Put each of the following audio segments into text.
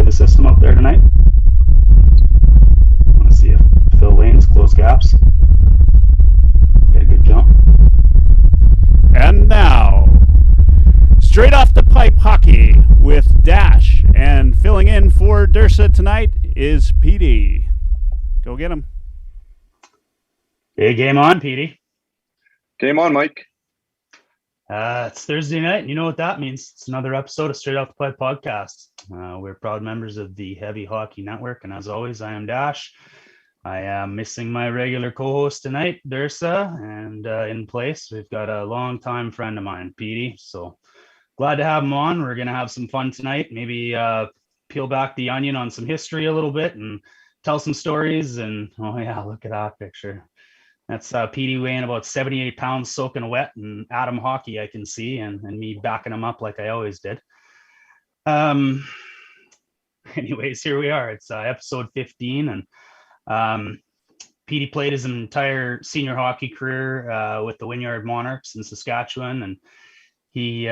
the system up there tonight? Want to see if fill lanes, close gaps. Get a good jump. And now, straight off the pipe hockey with Dash, and filling in for Dursa tonight is Petey. Go get him. Hey, game on, Petey. Game on, Mike. It's Thursday night. You know what that means. It's another episode of Straight Off the Pipe podcast. We're proud members of the Heavy Hockey Network, and as always, I am Dash. I am missing my regular co-host tonight, Dursa, and in place, we've got a longtime friend of mine, Petey. So glad to have him on. We're going to have some fun tonight. Maybe peel back the onion on some history a little bit and tell some stories. And oh yeah, look at that picture. That's Petey weighing about 78 pounds soaking wet and Adam hockey I can see, and me backing him up like I always did. Anyways, here we are. It's episode 15, and Petey played his entire senior hockey career with the Wynyard Monarchs in Saskatchewan, and he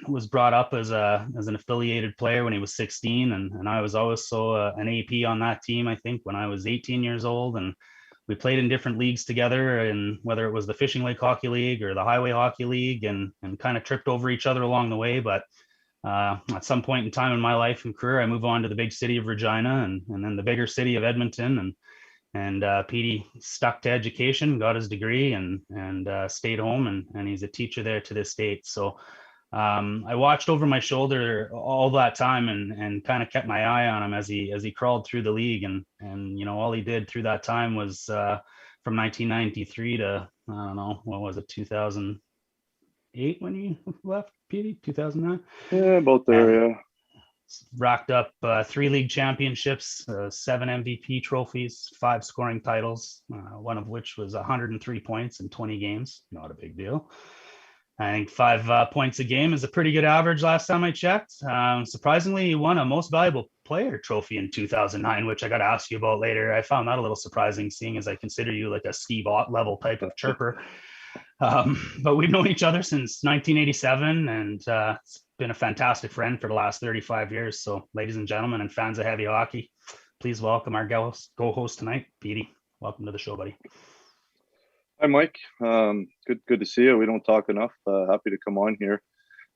was brought up as an affiliated player when he was 16, and I was also an AP on that team, I think, when I was 18 years old, and we played in different leagues together, and whether it was the Fishing Lake Hockey League or the Highway Hockey League, and kind of tripped over each other along the way. But at some point in time in my life and career, I moved on to the big city of Regina, and then the bigger city of Edmonton, and Petey stuck to education, got his degree, and stayed home, and he's a teacher there to this date. So I watched over my shoulder all that time and kind of kept my eye on him as he crawled through the league, and you know, all he did through that time was from 1993 to, I don't know, what was it, 2008 when he left, Petey? 2009? Yeah, about there, yeah. Racked up 3 league championships, 7 MVP trophies, 5 scoring titles, one of which was 103 points in 20 games. Not a big deal. I think 5 points a game is a pretty good average last time I checked. Surprisingly, he won a Most Valuable Player trophy in 2009, which I got to ask you about later. I found that a little surprising, seeing as I consider you like a Steve Ott level type of chirper. But we've known each other since 1987, and it's been a fantastic friend for the last 35 years. So, ladies and gentlemen, and fans of heavy hockey, please welcome our co-host tonight, Petey. Welcome to the show, buddy. Hi, Mike. Good to see you. We don't talk enough. Happy to come on here.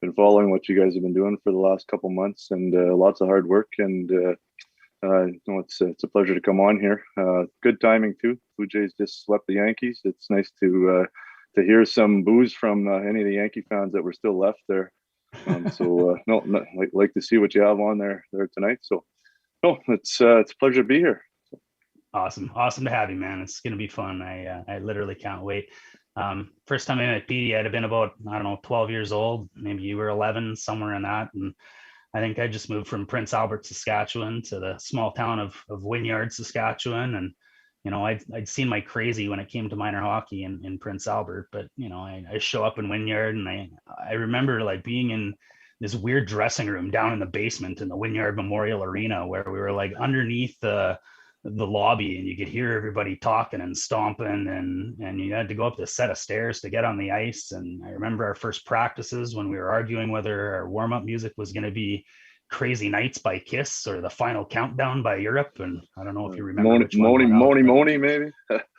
Been following what you guys have been doing for the last couple months, and lots of hard work. And it's a pleasure to come on here. Good timing too. Blue Jays just swept the Yankees. It's nice to hear some boos from any of the Yankee fans that were still left there. Like to see what you have on there tonight. So, it's a pleasure to be here. Awesome to have you, man. It's gonna be fun. I literally can't wait. First time I met Petey, I'd have been about, I don't know, 12 years old. Maybe you were 11, somewhere in that. And I think I just moved from Prince Albert, Saskatchewan, to the small town of Wynyard, Saskatchewan. And you know, I'd seen my crazy when it came to minor hockey in Prince Albert, but you know, I show up in Wynyard, and I remember like being in this weird dressing room down in the basement in the Wynyard Memorial Arena, where we were like underneath the lobby, and you could hear everybody talking and stomping, and you had to go up this set of stairs to get on the ice. And I remember our first practices when we were arguing whether our warm-up music was going to be Crazy Nights by Kiss or The Final Countdown by Europe. And I don't know if you remember Moni, maybe.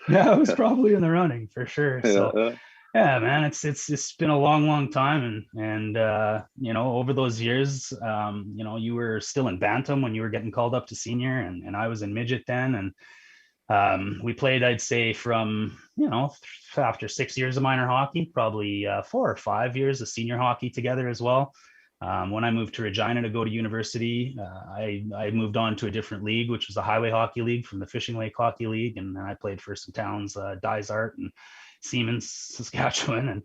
Yeah, it was probably in the running for sure. So yeah, man, it's been a long time, and you know, over those years, you know, you were still in bantam when you were getting called up to senior, and I was in midget then, and we played, I'd say, from, you know, after 6 years of minor hockey, probably 4 or 5 years of senior hockey together as well. When I moved to Regina to go to university, I moved on to a different league, which was the Highway Hockey League from the Fishing Lake Hockey League, and I played for some towns, Dysart and Siemens, Saskatchewan, and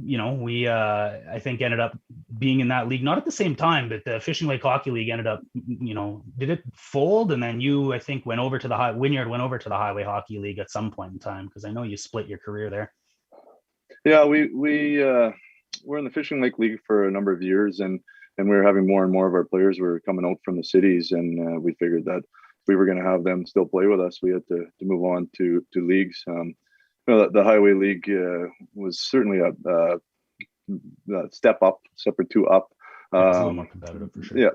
you know, we I think ended up being in that league, not at the same time, but the Fishing Lake Hockey League ended up, you know, did it fold, and then you, I think, went over to the Wynyard went over to the Highway Hockey League at some point in time, because I know you split your career there. Yeah, we were in the Fishing Lake League for a number of years, and we were having more and more of our players were coming out from the cities, and we figured that if we were going to have them still play with us, we had to move on to leagues. You know, the Highway League was certainly a step up, step or two up. It's a little more competitive for sure. Yeah,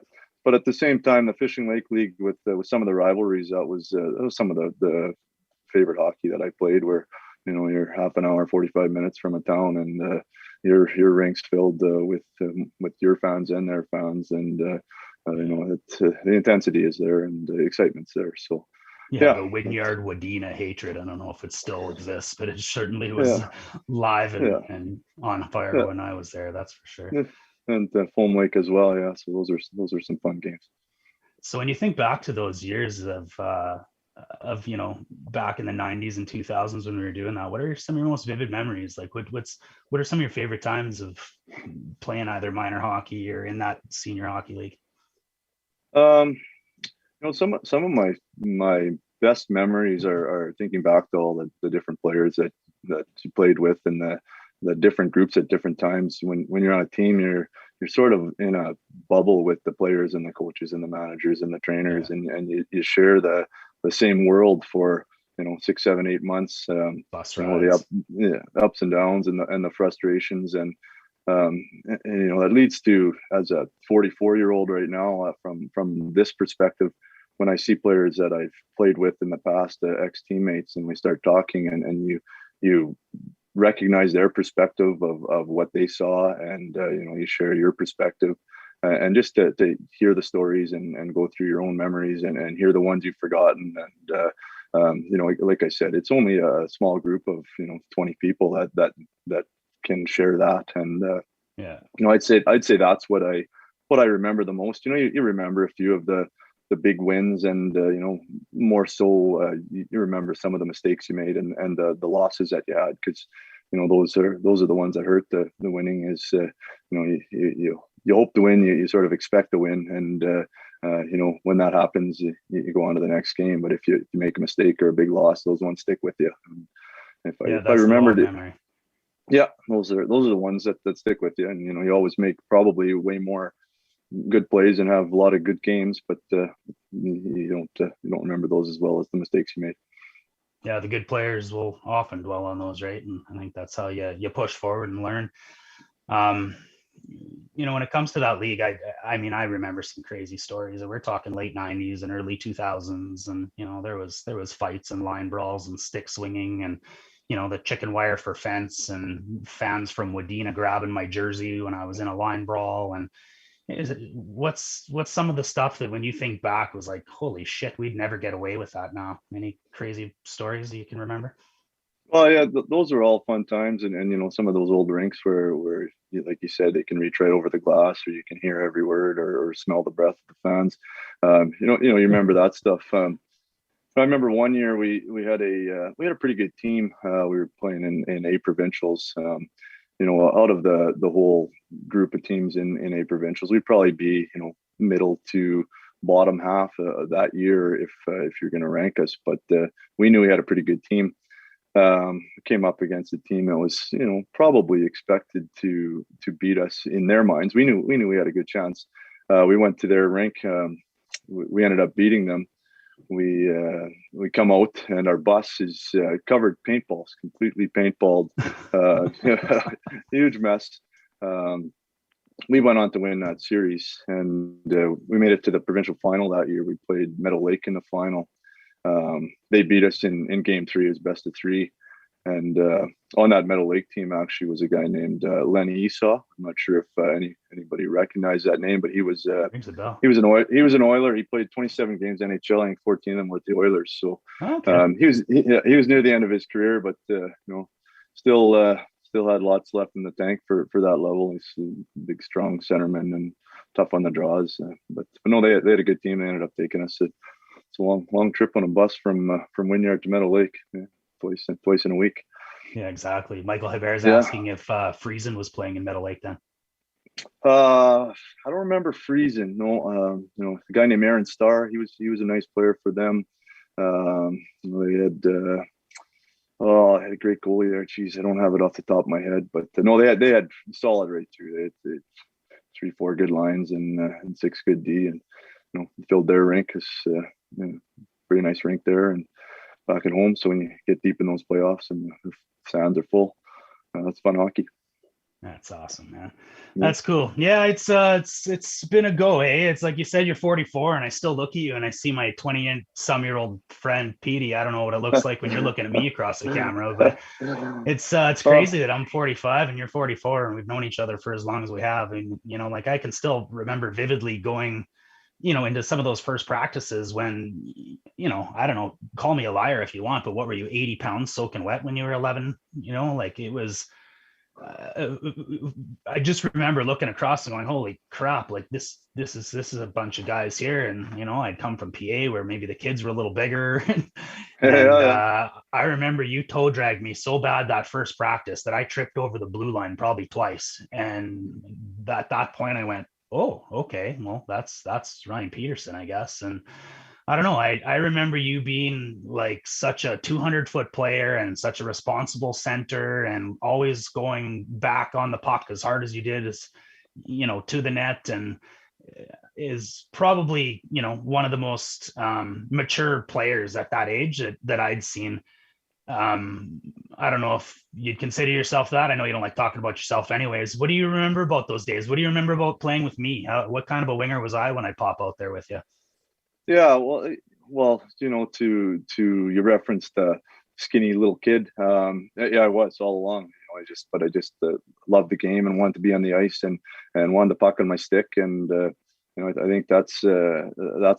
but at the same time, the Fishing Lake League with some of the rivalries, that was some of the favorite hockey that I played, where you're half an hour, 45 minutes from a town, and your rink's filled with your fans and their fans, and the intensity is there and the excitement's there. So yeah, the Wynyard Wadena hatred. I don't know if it still exists, but it certainly was live and on fire when I was there. That's for sure. Yeah. And Foam Lake as well. Yeah. So those are some fun games. So when you think back to those years of back in the 90s and 2000s when we were doing that, what are some of your most vivid memories? Like what are some of your favorite times of playing either minor hockey or in that senior hockey league? Some of my best memories are thinking back to all the different players that you played with, and the different groups at different times. When you're on a team, you're sort of in a bubble with the players and the coaches and the managers and the trainers, and you share the same world for 6, 7, 8 months. Bus rides. The ups and downs and the frustrations, and that leads to, as a 44-year-old right now, from this perspective, when I see players that I've played with in the past, ex-teammates, and we start talking, and you recognize their perspective of what they saw, and you share your perspective, and just to hear the stories and go through your own memories and hear the ones you've forgotten, and like I said, it's only a small group of 20 people that can share that, and I'd say that's what I remember the most. You remember a few of the big wins, and more so you remember some of the mistakes you made and the losses that you had, because those are the ones that hurt. The winning is you hope to win, you sort of expect to win, and when that happens, you go on to the next game. But if you make a mistake or a big loss, those ones stick with you. And if I remembered it, those are the ones that stick with you, and you always make probably way more good plays and have a lot of good games, but you don't remember those as well as the mistakes you made. Yeah, the good players will often dwell on those, right? And I think that's how you push forward and learn. When it comes to that league, I mean, I remember some crazy stories. We're talking late 90s and early 2000s, and there was fights and line brawls and stick swinging, and the chicken wire for fence, and fans from Wadena grabbing my jersey when I was in a line brawl. And what's some of the stuff that when you think back was like, holy shit, we'd never get away with that now? Any crazy stories that you can remember? Well, yeah, those are all fun times, and some of those old rinks where like you said, they can reach right over the glass, or you can hear every word, or smell the breath of the fans. You remember that stuff. I remember one year we had a pretty good team. We were playing in A provincials. Out of the whole group of teams in A provincials, we'd probably be middle to bottom half that year if you're going to rank us. But we knew we had a pretty good team. Came up against a team that was probably expected to beat us in their minds. We knew we had a good chance. We went to their rink. We ended up beating them. We come out, and our bus is covered paintballs, completely paintballed. Huge mess. We went on to win that series, and we made it to the provincial final that year. We played Meadow Lake in the final. They beat us in game 3. It was best of 3. And on that Meadow Lake team actually was a guy named Lenny Esau. I'm not sure if anybody recognized that name, but he was an Oiler. He played 27 games NHL. I think 14 of them were the Oilers. So he was near the end of his career, but still had lots left in the tank for that level. He's a big, strong centerman and tough on the draws. But no, they had a good team. They ended up taking us. It's a long trip on a bus from Wynyard to Meadow Lake. Twice in a week. Yeah, exactly. Michael Hebert's asking if Friesen was playing in Meadow Lake then. I don't remember Friesen. No, a guy named Aaron Starr. He was a nice player for them. They had had a great goalie there. Jeez, I don't have it off the top of my head, but no, they had solid right through. They had 3-4 good lines and 6 good D, and filled their rink. It's pretty nice rink there, and back at home. So when you get deep in those playoffs and the sands are full, that's fun hockey. That's awesome, man. Yeah. That's cool. Yeah, it's been a go, eh? It's like you said, you're 44, and I still look at you and I see my 20-some-year-old friend Petey. I don't know what it looks like when you're looking at me across the camera, but it's Oh, crazy that I'm 45 and you're 44, and we've known each other for as long as we have. And like I can still remember vividly going, into some of those first practices when, I don't know, call me a liar if you want, but what were you, 80 pounds soaking wet when you were 11? Like it was. I just remember looking across and going, "Holy crap! Like this is a bunch of guys here." And I'd come from PA where maybe the kids were a little bigger, and yeah. I remember you toe dragged me so bad that first practice that I tripped over the blue line probably twice. And at that point, I went, "Oh, okay, well that's Ryan Peterson, I guess." And I don't know. I remember you being like such a 200-foot player and such a responsible center, and always going back on the puck as hard as you did, as to the net, and is probably one of the most mature players at that age that I'd seen. I don't know if you'd consider yourself that. I know you don't like talking about yourself anyways. What do you remember about those days? What do you remember about playing with me? What kind of a winger was I when I pop out there with you? Yeah, well, to you referenced the skinny little kid. Yeah, I was all along. I just loved the game and wanted to be on the ice and wanted the puck on my stick. And I think that's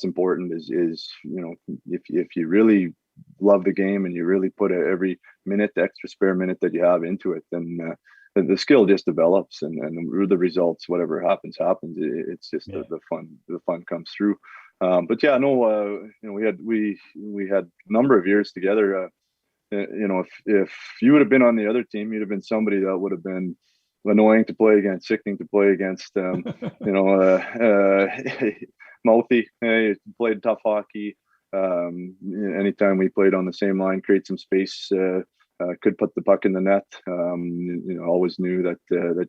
important. Is if you really love the game and you really put every minute, the extra spare minute that you have into it, then the skill just develops, and the results, whatever happens. It's just the fun comes through. But yeah, no, we had a number of years together. If you would have been on the other team, you'd have been somebody that would have been annoying to play against, sickening to play against. Mouthy. Played tough hockey. Anytime we played on the same line, create some space. Could put the puck in the net. Always knew that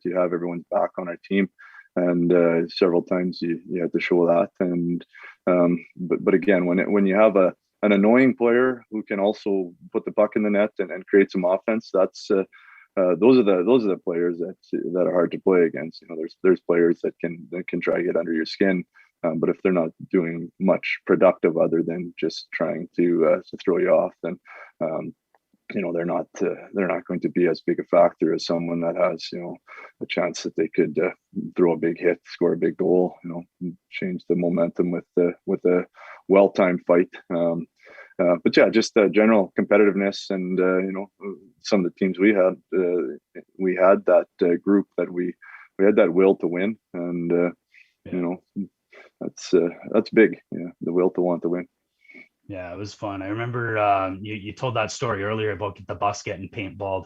you have everyone's back on our team. And several times you had to show that. And but again, when you have an annoying player who can also put the puck in the net and create some offense, that's those are the players that are hard to play against. There's players that can try to get under your skin, but if they're not doing much productive other than just trying to throw you off, then they're not going to be as big a factor as someone that has a chance that they could throw a big hit, score a big goal, change the momentum with a well-timed fight. But yeah, just general competitiveness, and some of the teams we had that group that we had that will to win, and that's big. Yeah, the will to want to win. Yeah, it was fun. I remember you told that story earlier about the bus getting paintballed.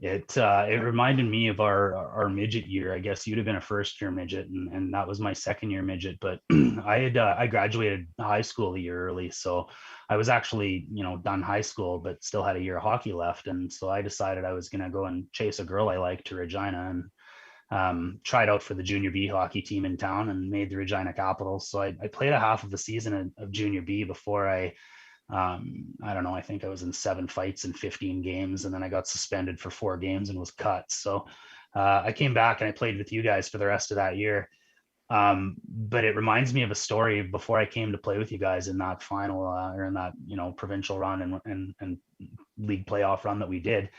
It reminded me of our midget year. I guess you'd have been a first year midget, and that was my second year midget. But I graduated high school a year early, so I was actually done high school, but still had a year of hockey left. And so I decided I was gonna go and chase a girl I liked to Regina, and tried out for the junior B hockey team in town and made the Regina Capitals. So I played a half of the season of junior B before I don't know, I think I was in 7 fights in 15 games, and then I got suspended for 4 games and was cut. So I came back and I played with you guys for the rest of that year. But it reminds me of a story before I came to play with you guys in that final or in that provincial run and league playoff run that we did.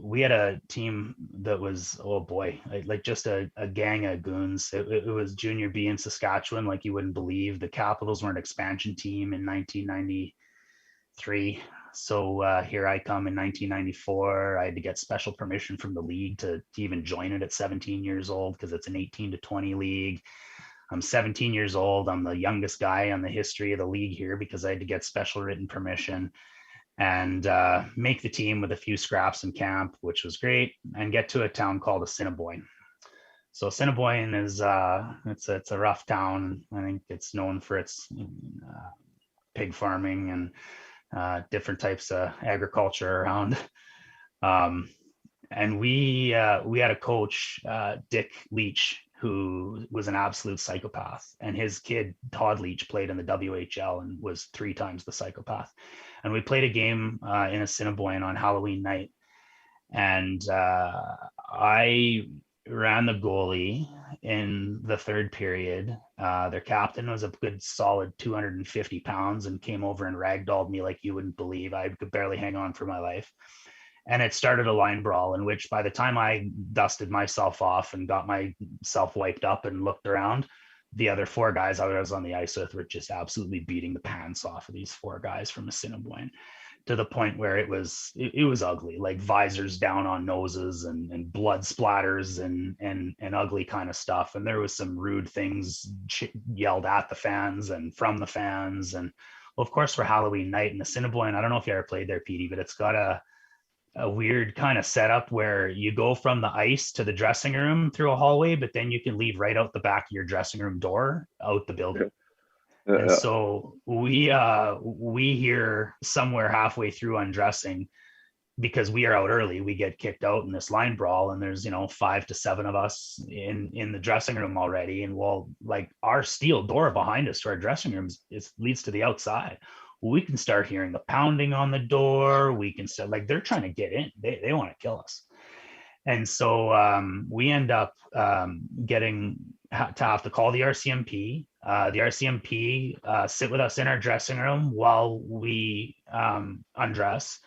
We had a team that was, oh boy, like just a gang of goons. It was junior B in Saskatchewan, like you wouldn't believe. The Capitals were an expansion team in 1993. So here I come in 1994. I had to get special permission from the league to even join it at 17 years old, because it's an 18 to 20 league. I'm 17 years old. I'm the youngest guy on the history of the league here because I had to get special written permission and make the team with a few scraps in camp, which was great, and get to a town called Assiniboine. So Assiniboine is it's a rough town. I think it's known for its pig farming and different types of agriculture around. And we had a coach, Dick Leach, who was an absolute psychopath, and his kid Todd Leach played in the WHL and was 3 times the psychopath. And we played a game in Assiniboine on Halloween night, and I ran the goalie in the third period. Their captain was a good solid 250 pounds and came over and ragdolled me like you wouldn't believe. I could barely hang on for my life. And it started a line brawl in which by the time I dusted myself off and got myself wiped up and looked around, the other four guys I was on the ice with were just absolutely beating the pants off of these four guys from Assiniboine, to the point where it was ugly, like visors down on noses and blood splatters and ugly kind of stuff. And there was some rude things yelled at the fans and from the fans. And well, of course, for Halloween night in Assiniboine, I don't know if you ever played there, Petey, but it's got a weird kind of setup where you go from the ice to the dressing room through a hallway, but then you can leave right out the back of your dressing room door out the building. And so we hear somewhere halfway through undressing, because we are out early, we get kicked out in this line brawl, and there's 5 to 7 of us in the dressing room already. And well, like our steel door behind us to our dressing rooms leads to the outside. We can start hearing the pounding on the door. We can start, like, they're trying to get in. They want to kill us. And so we end up getting to have to call the RCMP. The RCMP sit with us in our dressing room while we undress.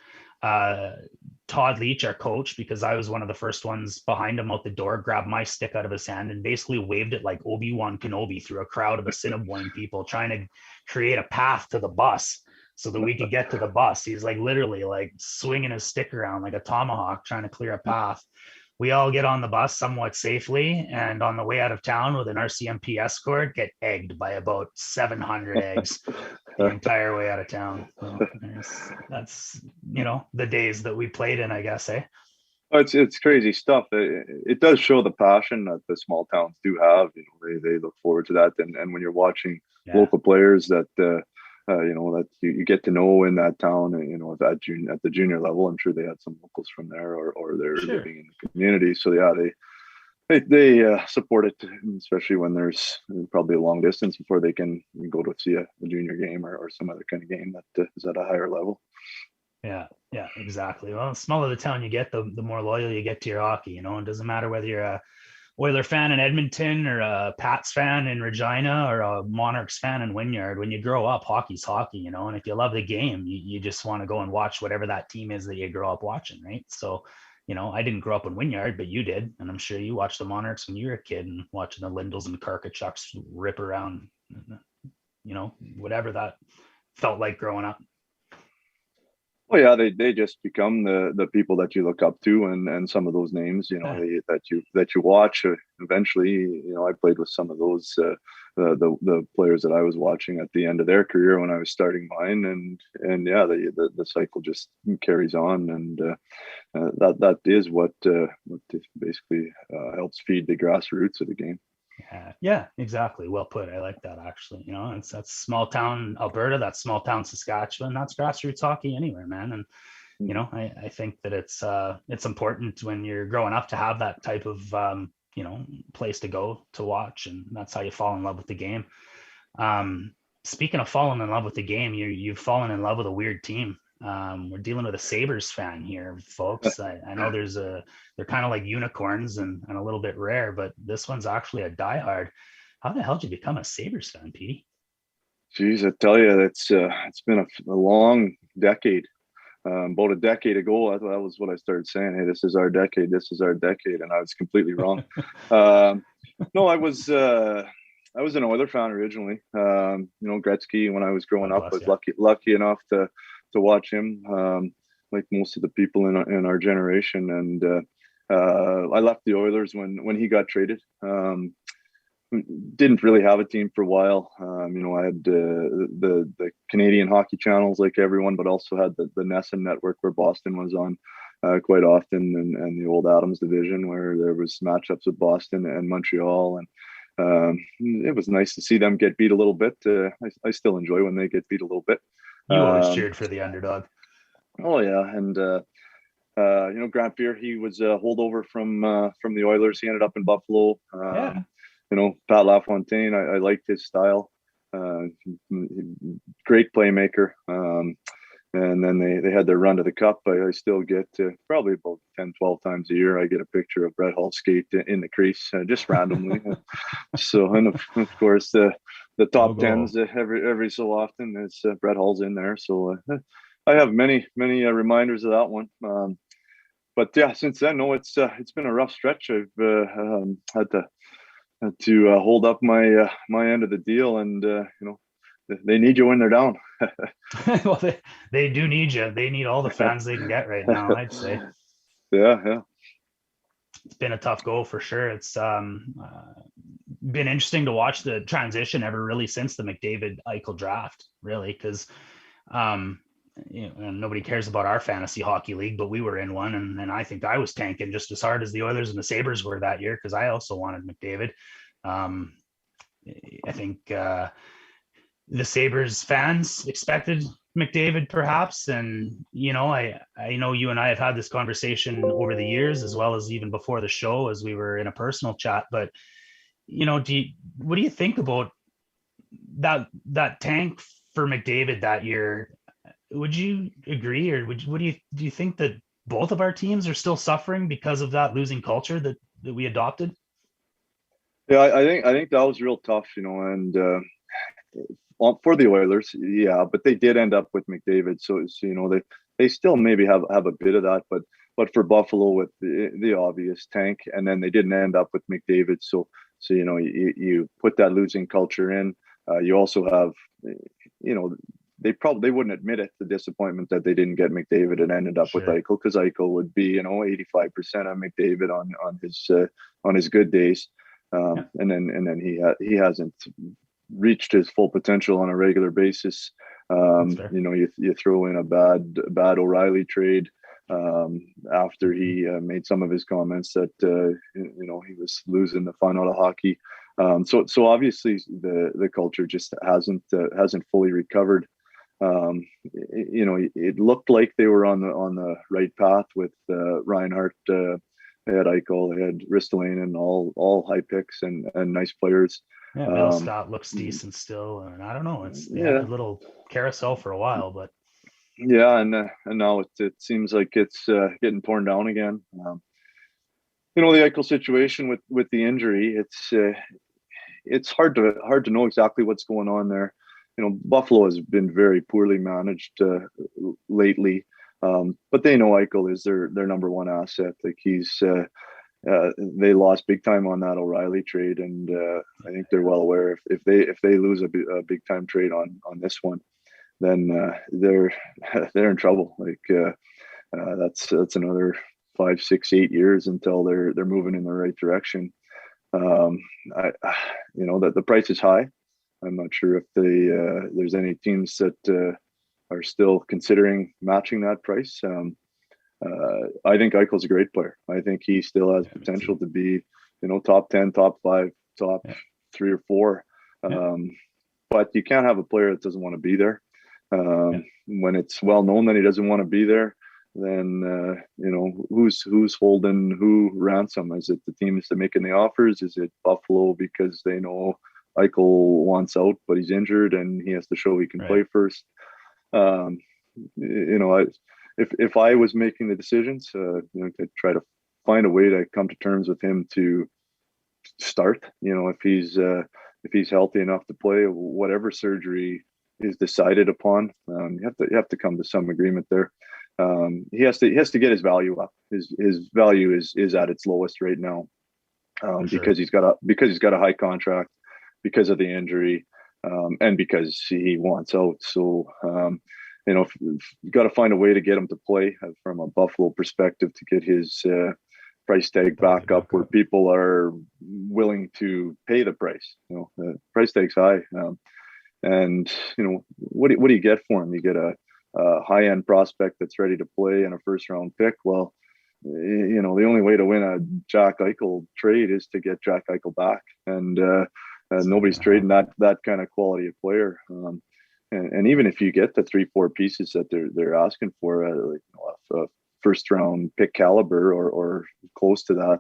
Todd Leach, our coach, because I was one of the first ones behind him out the door, grabbed my stick out of his hand and basically waved it like Obi-Wan Kenobi through a crowd of Assiniboine people, trying to create a path to the bus so that we could get to the bus. He's like literally like swinging his stick around like a tomahawk, trying to clear a path. We all get on the bus somewhat safely, and on the way out of town with an RCMP escort, get egged by about 700 eggs the entire way out of town. So that's the days that we played in, I guess, eh? It's crazy stuff. It does show the passion that the small towns do have. They look forward to that, and when you're watching local players that that you get to know in that town, at the junior level. I'm sure they had some locals from there, or they're living in the community. So yeah, they support it, especially when there's probably a long distance before they can go to see a junior game or some other kind of game that is at a higher level. Yeah, exactly. Well, the smaller the town you get, the more loyal you get to your hockey. It doesn't matter whether you're a Oiler fan in Edmonton or a Pats fan in Regina or a Monarchs fan in Wynyard. When you grow up, hockey's hockey, and if you love the game, you just want to go and watch whatever that team is that you grow up watching, right? So, I didn't grow up in Wynyard, but you did. And I'm sure you watched the Monarchs when you were a kid and watching the Lindells and Karkachucks rip around, whatever that felt like growing up. Well, yeah, they just become the people that you look up to, and some of those names, that you watch. Eventually, I played with some of those the players that I was watching at the end of their career when I was starting mine, and yeah, the cycle just carries on, and that is what basically helps feed the grassroots of the game. Yeah, exactly. Well put. I like that, actually. That's small town Alberta, that's small town Saskatchewan, that's grassroots hockey anywhere, man. And I think that it's important when you're growing up to have that type of place to go to watch, and that's how you fall in love with the game. Speaking of falling in love with the game, you've fallen in love with a weird team. We're dealing with a Sabres fan here, folks. I know they're kind of like unicorns and a little bit rare, but this one's actually a diehard. How the hell did you become a Sabres fan, Petey? Jeez, I tell you, it's been a long decade. About a decade ago, that was what I started saying. Hey, this is our decade. This is our decade, and I was completely wrong. No, I was an Oiler fan originally. Gretzky, when I was growing up, I was lucky enough to watch him, like most of the people in our generation. And I left the Oilers when he got traded. Didn't really have a team for a while. I had the Canadian hockey channels like everyone, but also had the NESN network where Boston was on quite often, and the old Adams division where there was matchups with Boston and Montreal. And it was nice to see them get beat a little bit. I still enjoy when they get beat a little bit. You always cheered for the underdog. Oh yeah, and Grant Beer, he was a holdover from the Oilers. He ended up in Buffalo. Pat LaFontaine, I liked his style. Great playmaker. And then they had their run to the cup. I still get probably about 10, 12 times a year. I get a picture of Brett Hull skate in the crease just randomly. So, and of course, the top tens every so often is Brett Hull's in there. So I have many reminders of that one. But yeah, since then, no, it's been a rough stretch. I've had to hold up my my end of the deal, and they need you when they're down. Well, they do need you. They need all the fans they can get right now, I'd say. Yeah. It's been a tough go for sure. It's been interesting to watch the transition ever really since the McDavid Eichel draft, really, because nobody cares about our fantasy hockey league, but we were in one, and I think I was tanking just as hard as the Oilers and the Sabres were that year because I also wanted McDavid. I think the Sabres fans expected McDavid perhaps, and I know you and I have had this conversation over the years as well as even before the show as we were in a personal chat, but what do you think about that tank for McDavid that year? Would you agree, or do you think that both of our teams are still suffering because of that losing culture that we adopted? Yeah, I think that was real tough, and for the Oilers, yeah, but they did end up with McDavid, so they still maybe have a bit of that, but for Buffalo with the obvious tank, and then they didn't end up with McDavid, so you put that losing culture in. You also have, they wouldn't admit it, the disappointment that they didn't get McDavid and ended up with Eichel, because Eichel would be 85% on McDavid on his good days, and then he hasn't reached his full potential on a regular basis. You throw in a bad O'Reilly trade after he made some of his comments that he was losing the fun out of hockey. So obviously the culture just hasn't fully recovered. It looked like they were on the right path with Reinhart. They had Eichel, they had Ristolainen, all high picks and nice players. Yeah, Bill Scott looks decent still, and I don't know. They had a little carousel for a while, but yeah, and now it seems like it's getting torn down again. The Eichel situation with the injury, it's hard to know exactly what's going on there. Buffalo has been very poorly managed lately, but they know Eichel is their number one asset. Like they lost big time on that O'Reilly trade, and I think they're well aware if they lose a big time trade on this one, then they're in trouble. Like that's another 5, 6, 8 years until they're moving in the right direction. That the price is high. I'm not sure if there's any teams that are still considering matching that price. I think Eichel's a great player. I think he still has potential to be, top 10, top 5, top 3 or 4. But you can't have a player that doesn't want to be there. When it's well known that he doesn't want to be there, then who's holding who ransom? Is it the teams that making the offers? Is it Buffalo because they know Eichel wants out, but he's injured and he has to show he can play first? If I was making the decisions, to try to find a way to come to terms with him to start, if he's healthy enough to play, whatever surgery is decided upon, you have to come to some agreement there. He has to get his value up. His value is at its lowest right now, because he's got a high contract, because of the injury, and because he wants out. So you got to find a way to get him to play from a Buffalo perspective to get his price tag back up where people are willing to pay the price. The price tag's high, and what do you get for him? You get a high end prospect that's ready to play and a first round pick. Well, the only way to win a Jack Eichel trade is to get Jack Eichel back, and nobody's trading that kind of quality of player. And even if you get the 3-4 pieces that they're asking for, a first round pick caliber or close to that,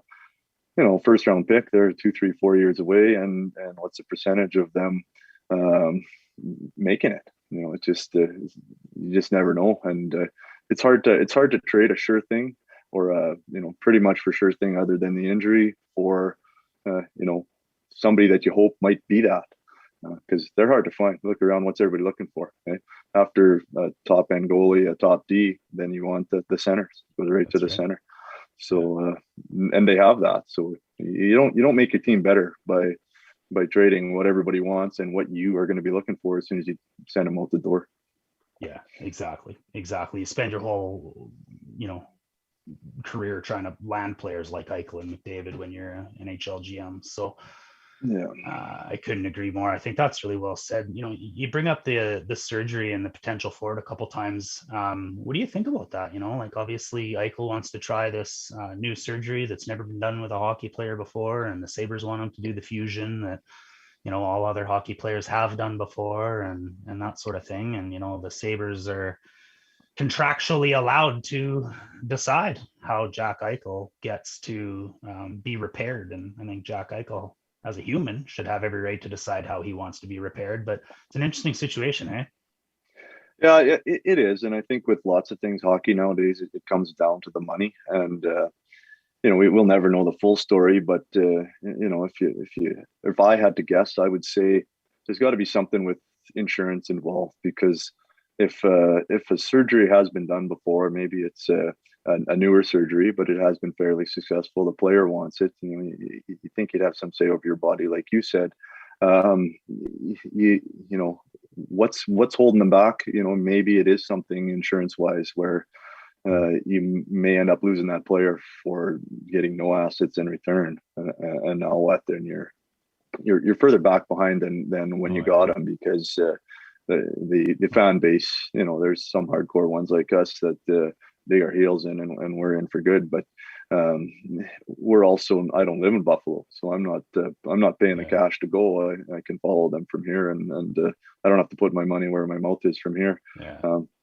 first round pick, they're 2, 3, 4 years away, and what's the percentage of them making it? it's just you just never know, and it's hard to trade a sure thing or pretty much for sure thing other than the injury or somebody that you hope might be that. Because they're hard to find. Look around, what's everybody looking for? Okay? After a top end goalie, a top D, then you want the centers. Go right to the center. So and they have that. So you don't make your team better by trading what everybody wants and what you are going to be looking for as soon as you send them out the door. Yeah, exactly. You spend your whole career trying to land players like Eichel and McDavid when you're an NHL GM. So yeah, I couldn't agree more. I think that's really well said. You bring up the surgery and the potential for it a couple times. What do you think about that? Like obviously Eichel wants to try this new surgery that's never been done with a hockey player before, and the Sabres want him to do the fusion that all other hockey players have done before, and that sort of thing. And the Sabres are contractually allowed to decide how Jack Eichel gets to be repaired, and I think Jack Eichel, as a human, should have every right to decide how he wants to be repaired. But it's an interesting situation, eh? Yeah, it is. And I think with lots of things, hockey nowadays, it comes down to the money. And, we'll never know the full story. But, if I had to guess, I would say there's got to be something with insurance involved, because if a surgery has been done before, maybe it's a newer surgery, but it has been fairly successful, the player wants it. You think you'd have some say over your body, like you said. What's holding them back? Maybe it is something insurance wise where you may end up losing that player for getting no assets in return, and now what? Then you're further back behind than when you got them, because the fan base, there's some hardcore ones like us that dig our heels in and we're in for good. But we're also, I don't live in Buffalo, so I'm not paying the cash to go. I can follow them from here, and I don't have to put my money where my mouth is from here.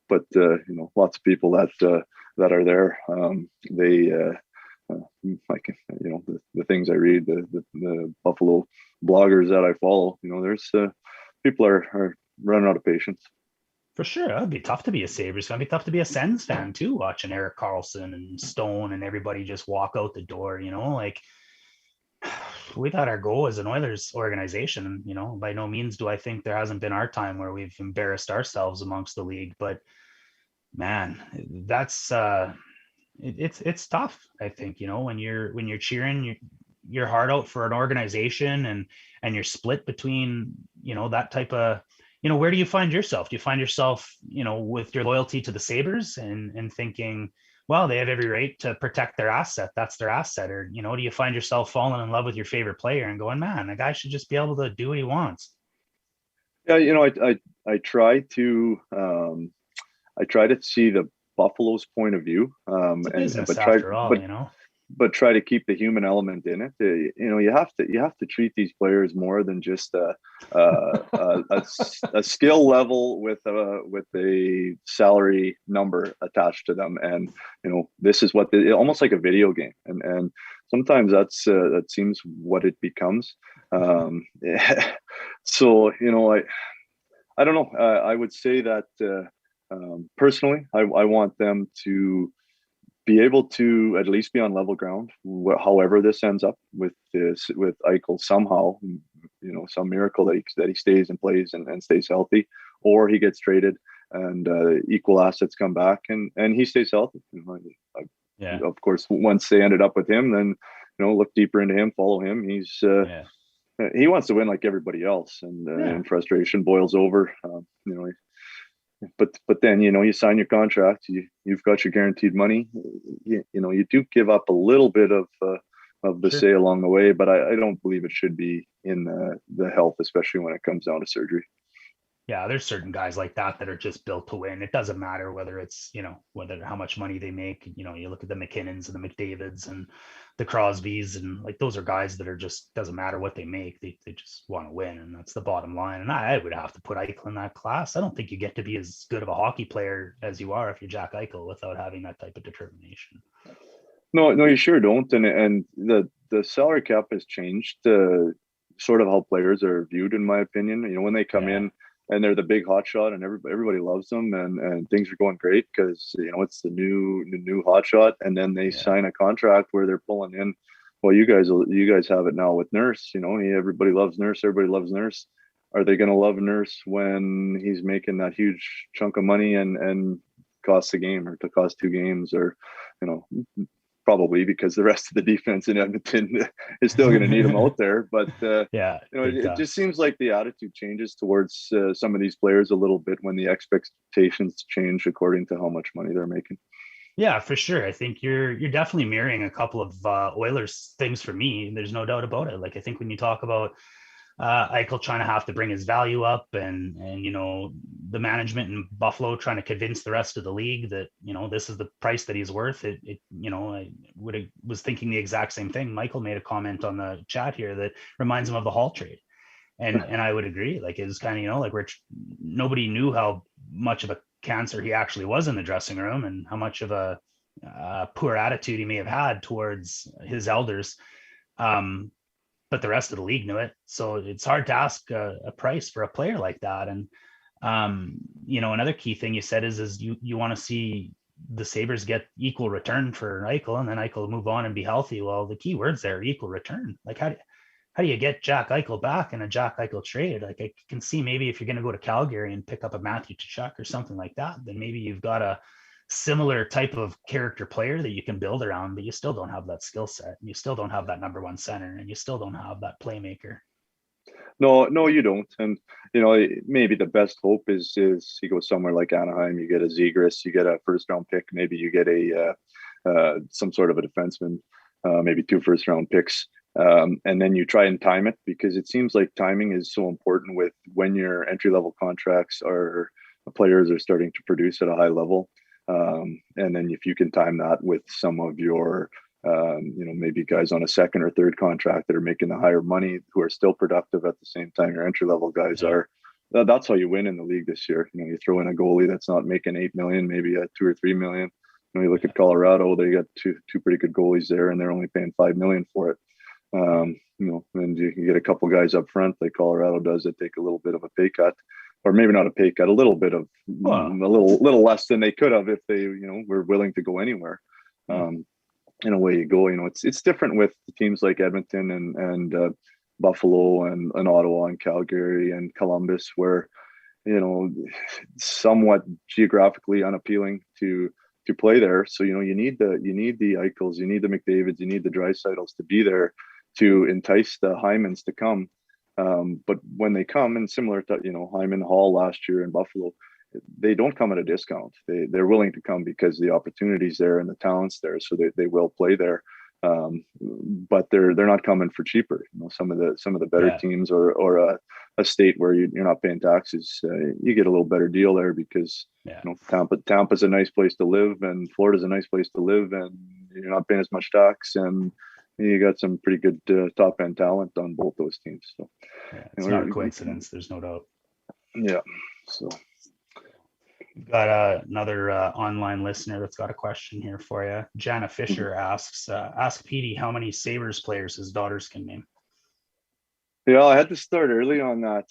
But lots of people that are there, they like the things I read, the Buffalo bloggers that I follow, there's people are running out of patience. For sure. It'd be tough to be a Sabres fan. It'd be tough to be a Sens fan too, watching Erik Karlsson and Stone and everybody just walk out the door. Like we've had our go as an Oilers organization. By no means do I think there hasn't been our time where we've embarrassed ourselves amongst the league. But man, that's it's tough. I think when you're cheering your heart out for an organization and you're split between that type of. Where do you find yourself? Do you find yourself, with your loyalty to the Sabres and thinking, well, they have every right to protect their asset. That's their asset. Or, do you find yourself falling in love with your favorite player and going, man, the guy should just be able to do what he wants? Yeah. I try to see the Buffalo's point of view. It's a business after all. But try to keep the human element in it. You have to treat these players more than just a skill level with a salary number attached to them. And this is what almost like a video game. And sometimes that seems what it becomes. So I don't know. I would say that personally, I want them to be able to at least be on level ground, however this ends up with Eichel somehow, some miracle that he stays and plays and stays healthy, or he gets traded and equal assets come back and he stays healthy. Of course, once they ended up with him, then look deeper into him, follow him. He wants to win like everybody else, and frustration boils over. But then you sign your contract, you've got your guaranteed money. You do give up a little bit of the say along the way, but I don't believe it should be in the health, especially when it comes down to surgery. Yeah, there's certain guys like that are just built to win. It doesn't matter whether it's how much money they make. You look at the McKinnons and the McDavids and the Crosbys, and like those are guys that are just, doesn't matter what they make, they just want to win, and that's the bottom line. And I would have to put Eichel in that class. I don't think you get to be as good of a hockey player as you are if you're Jack Eichel without having that type of determination. No, you sure don't. And the salary cap has changed sort of how players are viewed, in my opinion. When they come in, and they're the big hotshot, and everybody loves them, and things are going great because it's the new hotshot, and then they sign a contract where they're pulling in. Well, you guys have it now with Nurse. Everybody loves Nurse. Everybody loves Nurse. Are they going to love Nurse when he's making that huge chunk of money and costs a game or to cost 2 games, or probably because the rest of the defense in Edmonton is still going to need him out there. But it just seems like the attitude changes towards some of these players a little bit when the expectations change according to how much money they're making. Yeah, for sure. I think you're definitely mirroring a couple of Oilers things for me. There's no doubt about it. Like, I think when you talk about Eichel trying to have to bring his value up, and the management in Buffalo trying to convince the rest of the league that this is the price that he's worth. I was thinking the exact same thing. Michael made a comment on the chat here that reminds him of the Hall trade, and I would agree. Like, it was kind of like nobody knew how much of a cancer he actually was in the dressing room, and how much of a poor attitude he may have had towards his elders. But the rest of the league knew it. So it's hard to ask a price for a player like that. And, another key thing you said is you want to see the Sabres get equal return for Eichel, and then Eichel move on and be healthy. Well, the key words there, equal return. Like, how do you get Jack Eichel back in a Jack Eichel trade? Like, I can see maybe if you're going to go to Calgary and pick up a Matthew Tkachuk or something like that, then maybe you've got a similar type of character player that you can build around, but you still don't have that skill set. You still don't have that number 1 center, and you still don't have that playmaker. No, you don't. And maybe the best hope is you go somewhere like Anaheim, you get a Zegras, you get a first-round pick, maybe you get some sort of a defenseman, maybe 2 first-round picks, and then you try and time it, because it seems like timing is so important with when your entry-level contracts players are starting to produce at a high level. And then if you can time that with some of your, maybe guys on a second or third contract that are making the higher money, who are still productive at the same time your entry level guys are, that's how you win in the league this year. You throw in a goalie that's not making $8 million, maybe a $2 or $3 million. You look at Colorado, they got two pretty good goalies there, and they're only paying $5 million for it. And you can get a couple guys up front like Colorado does that take a little bit of a pay cut. Or maybe not a pay cut, a little bit of a little less than they could have if they, were willing to go anywhere. In a way you go, it's different with teams like Edmonton and Buffalo and Ottawa and Calgary and Columbus, where, somewhat geographically unappealing to play there. So, you need the Eichels, you need the McDavids, you need the Dreisaitl's to be there to entice the Hymans to come. But when they come, and similar to Hyman Hall last year in Buffalo, they don't come at a discount. They're willing to come because the opportunity's there and the talent's there, so they will play there. But they're not coming for cheaper. Some of the better teams or a state where you're not paying taxes, you get a little better deal there because Tampa's a nice place to live, and Florida's a nice place to live, and you're not paying as much tax, and you got some pretty good top end talent on both those teams. So it's not a coincidence. There's no doubt. Yeah. So we've got another online listener that's got a question here for you. Jana Fisher asks, ask Petey how many Sabres players his daughters can name. Yeah, I had to start early on that.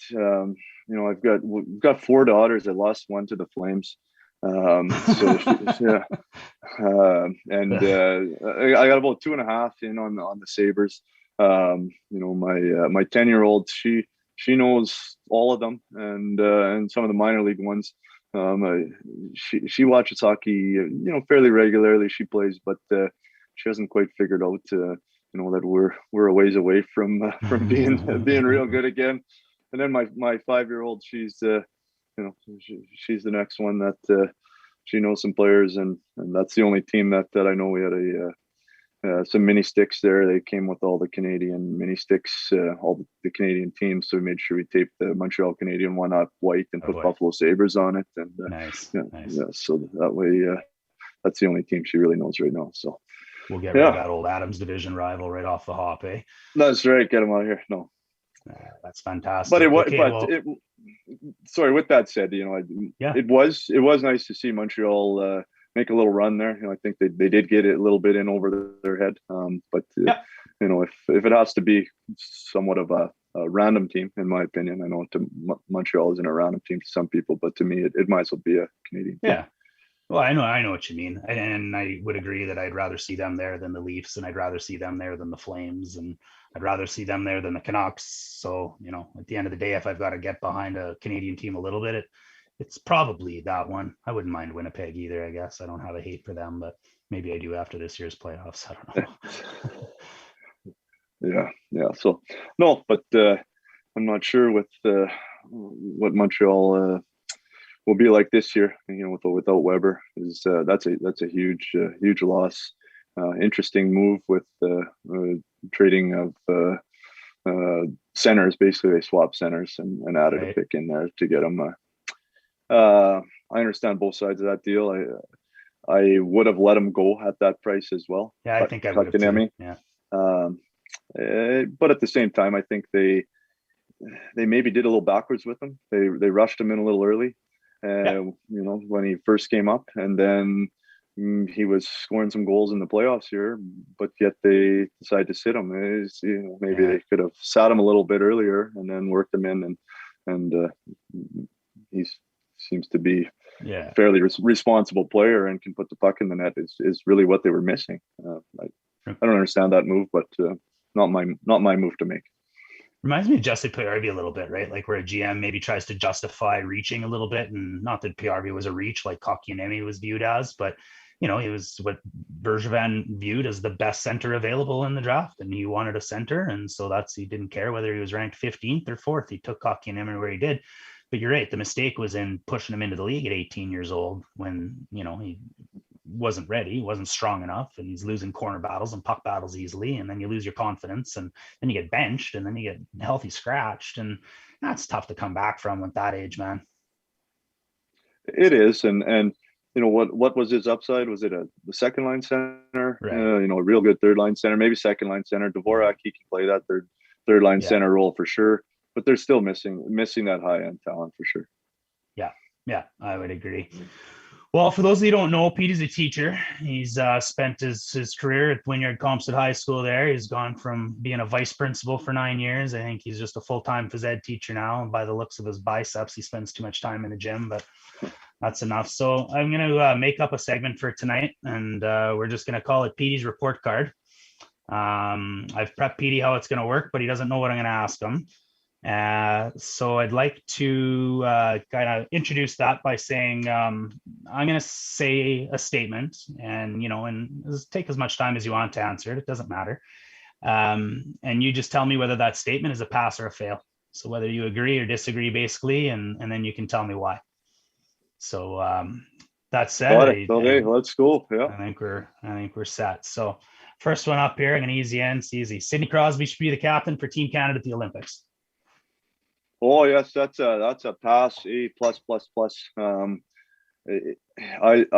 I've got 4 daughters. I lost one to the Flames. And I got about 2.5 in on the Sabres. My 10-year-old, she knows all of them, and some of the minor league ones. She watches hockey, fairly regularly. She plays, but she hasn't quite figured out, that we're a ways away from being real good again. And then my 5-year-old, she's she's the next one that she knows some players, and that's the only team that I know. We had some mini sticks there. They came with all the Canadian mini sticks, all the Canadian teams. So we made sure we taped the Montreal Canadian one up white and put Buffalo Sabres on it. And nice. Yeah, so that way, that's the only team she really knows right now. So we'll get rid of that old Adams division rival right off the hop, eh? That's right. Get them out of here. No. That's fantastic. But sorry, with that said, it was nice to see Montreal make a little run there. I think they did get it a little bit in over their head. But if it has to be somewhat of random team, in my opinion. I know Montreal isn't a random team to some people, but to me, it might as well be a Canadian team. Yeah. Well, I know what you mean. And I would agree that I'd rather see them there than the Leafs, and I'd rather see them there than the Flames, and I'd rather see them there than the Canucks. So, at the end of the day, if I've got to get behind a Canadian team a little bit, it's probably that one. I wouldn't mind Winnipeg either, I guess. I don't have a hate for them, but maybe I do after this year's playoffs. I don't know. Yeah. So, no, but I'm not sure with what Montreal will be like this year. Without Weber, that's a huge loss. Interesting move with trading of centers. Basically, they swapped centers and added a pick in there to get them. I understand both sides of that deal. I would have let him go at that price as well. Yeah, I think I would have too. Yeah. But at the same time, I think they maybe did a little backwards with him. They rushed him in a little early, when he first came up, and then he was scoring some goals in the playoffs here, but yet they decided to sit him. Maybe they could have sat him a little bit earlier and then worked him in, and he seems to be a fairly responsible player and can put the puck in the net. Is really what they were missing. I don't understand that move, but not my move to make. Reminds me of Jesse PRV a little bit, right? Like where a GM maybe tries to justify reaching a little bit, and not that PRV was a reach like Kotkaniemi was viewed as, but he was what Bergevin viewed as the best center available in the draft, and he wanted a center, and so he didn't care whether he was ranked 15th or 4th. He took Kotkaniemi where he did. But you're right, the mistake was in pushing him into the league at 18 years old when he wasn't ready, he wasn't strong enough, and he's losing corner battles and puck battles easily, and then you lose your confidence, and then you get benched, and then you get healthy scratched, and that's tough to come back from at that age, man. It is, and what was his upside? Was it the second line center? Right. A real good third line center, maybe second line center. Dvorak, he can play that third line center role for sure, but they're still missing that high end talent for sure. Yeah, I would agree. Well, for those of you who don't know, Pete is a teacher. He's spent his career at Wynyard Comstead High School there. He's gone from being a vice principal for 9 years. I think he's just a full-time phys ed teacher now. And by the looks of his biceps, he spends too much time in the gym, but that's enough. So I'm going to make up a segment for tonight, and we're just going to call it Petey's report card. I've prepped Petey how it's going to work, but he doesn't know what I'm going to ask him. So I'd like to kind of introduce that by saying I'm going to say a statement, and take as much time as you want to answer it. It doesn't matter. And you just tell me whether that statement is a pass or a fail. So whether you agree or disagree, basically, and then you can tell me why. So that said, okay, let's go. Yeah, I think we're set. So first one up here, I'm going to ease you in. It's easy. Sidney Crosby should be the captain for Team Canada at the Olympics. Oh yes, that's a pass, A plus. I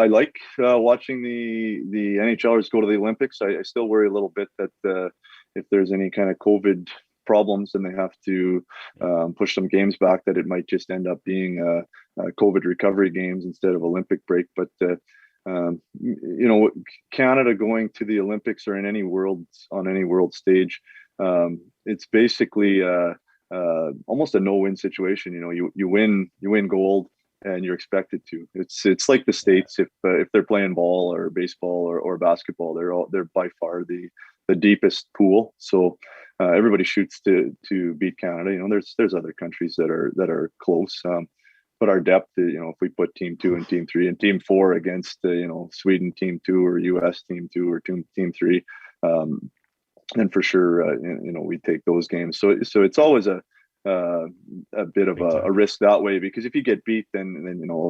like watching the NHLers go to the Olympics. I still worry a little bit that if there's any kind of COVID problems and they have to push some games back, that it might just end up being COVID recovery games instead of Olympic break. But Canada going to the Olympics or on any world stage, it's basically almost a no-win situation. You win gold and you're expected to. It's like the States, if they're playing ball or baseball or basketball, they're by far the deepest pool. So everybody shoots to beat Canada. There's other countries that are close, but our depth, if we put Team 2 and Team 3 and Team 4 against Sweden Team 2 or US Team 2 or Team 3, and for sure, we take those games. So it's always a bit of a risk that way, because if you get beat, then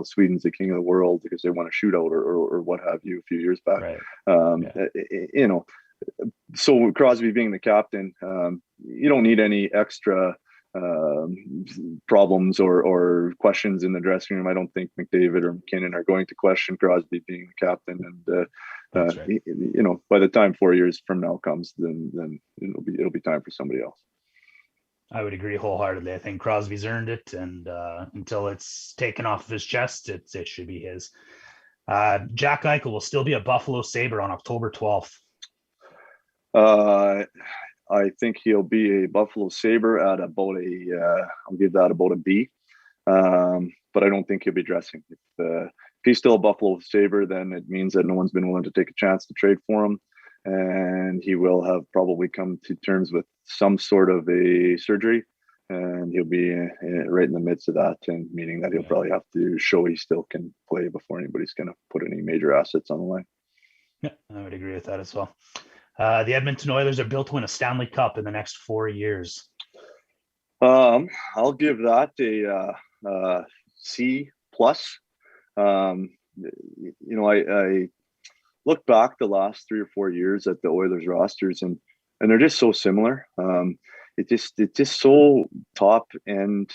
Sweden's the king of the world because they won a shootout or what have you a few years back. Right. So Crosby being the captain, you don't need any extra problems or questions in the dressing room. I don't think McDavid or McKinnon are going to question Crosby being the captain, and right. By the time 4 years from now comes, then it'll be time for somebody else. I would agree wholeheartedly. I think Crosby's earned it, and until it's taken off of his chest, it should be his. Jack Eichel will still be a Buffalo Sabre on October 12th. I think he'll be a Buffalo Sabre at about I'll give that about a B. But I don't think he'll be dressing. If he's still a Buffalo Sabre, then it means that no one's been willing to take a chance to trade for him. And he will have probably come to terms with some sort of a surgery. And he'll be right in the midst of that, and meaning that he'll probably have to show he still can play before anybody's going to put any major assets on the line. Yeah, I would agree with that as well. The Edmonton Oilers are built to win a Stanley Cup in the next 4 years. I'll give that a C plus. I look back the last 3 or 4 years at the Oilers rosters, and they're just so similar. It's just so top end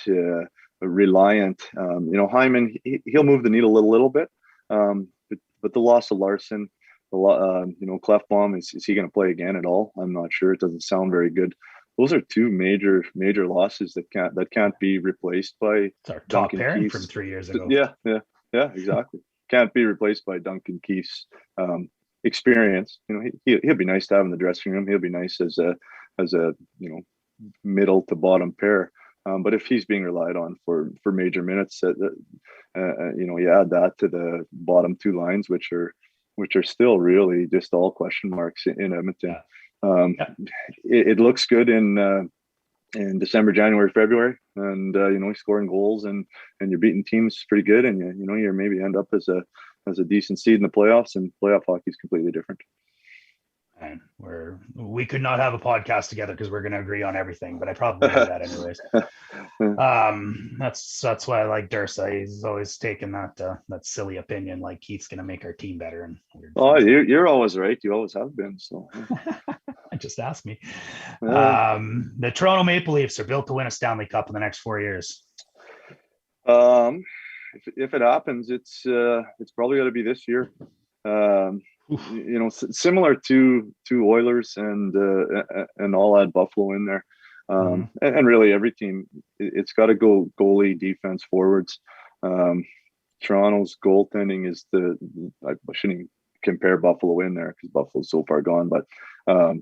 reliant. Hyman, he'll move the needle a little bit, but the loss of Larson, Clefbaum, is he going to play again at all? I'm not sure. It doesn't sound very good. Those are two major losses that can't be replaced by. It's our top Duncan pairing Keith's, from 3 years ago. Yeah, exactly. Can't be replaced by Duncan Keith's experience. He'll be nice to have in the dressing room. He'll be nice as a middle to bottom pair. But if he's being relied on for major minutes, you add that to the bottom two lines, which are still really just all question marks in Edmonton. It looks good in December, January, February, and he's scoring goals and you're beating teams pretty good, and you maybe end up as a decent seed in the playoffs, and playoff hockey is completely different. And we could not have a podcast together because we're going to agree on everything, but I probably do that anyways. That's why I like Dursa. He's always taken that silly opinion, like Keith's going to make our team better. And you're always right. You always have been. So just ask me. The Toronto Maple Leafs are built to win a Stanley Cup in the next 4 years. If it happens, it's probably got to be this year. Similar to Oilers, and I'll add Buffalo in there. And really every team, it's got to go goalie, defense, forwards. Toronto's goaltending is I shouldn't even compare Buffalo in there because Buffalo's so far gone, but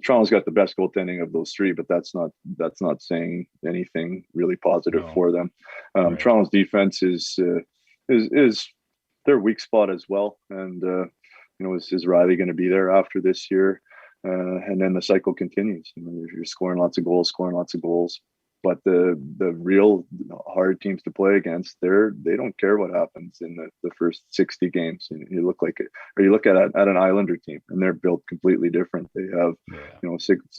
Toronto's got the best goaltending of those three, but that's not saying anything really positive for them. Right. Toronto's defense is their weak spot as well, and is Riley going to be there after this year? And then the cycle continues. You're scoring lots of goals, but the real hard teams to play against, they don't care what happens in the first 60 games. You look at an Islander team, and they're built completely different. They have